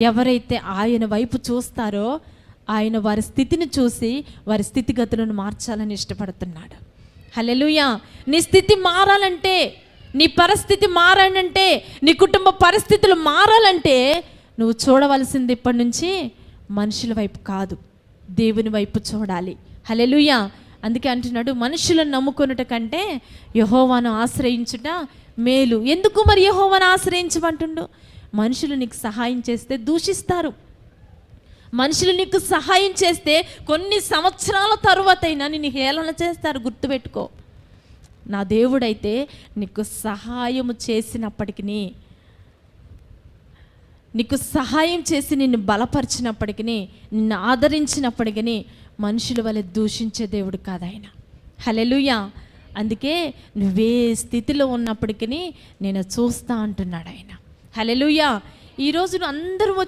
ఎవరైతే ఆయన వైపు చూస్తారో ఆయన వారి స్థితిని చూసి వారి స్థితిగతులను మార్చాలని ఇష్టపడుతున్నాడు. హల్లెలూయా. నీ స్థితి మారాలంటే, నీ పరిస్థితి మారాలంటే, నీ కుటుంబ పరిస్థితులు మారాలంటే నువ్వు చూడవలసింది ఇప్పటి నుంచి మనుషుల వైపు కాదు, దేవుని వైపు చూడాలి. హల్లెలూయా. అందుకే అంటున్నాడు, మనుషులను నమ్ముకొనుట కంటే యెహోవాను ఆశ్రయించుట మేలు. ఎందుకు మరి యెహోవాను ఆశ్రయించమంటుండు? మనుషులు నీకు సహాయం చేస్తే దూషిస్తారు. మనుషులు నీకు సహాయం చేస్తే కొన్ని సంవత్సరాల తరువాత అయినా నిన్ను హేళన చేస్తారు. గుర్తుపెట్టుకో, నా దేవుడైతే నీకు సహాయం చేసినప్పటికీ, నీకు సహాయం చేసి నిన్ను బలపరిచినప్పటికీ, నిన్ను ఆదరించినప్పటికీ మనుషుల వలె దూషించే దేవుడు కాదు ఆయన. హల్లెలూయా. అందుకే నువ్వే స్థితిలో ఉన్నప్పటికీ నేను చూస్తా అంటున్నాడు ఆయన. హల్లెలూయా. ఈరోజు అందరూ వచ్చి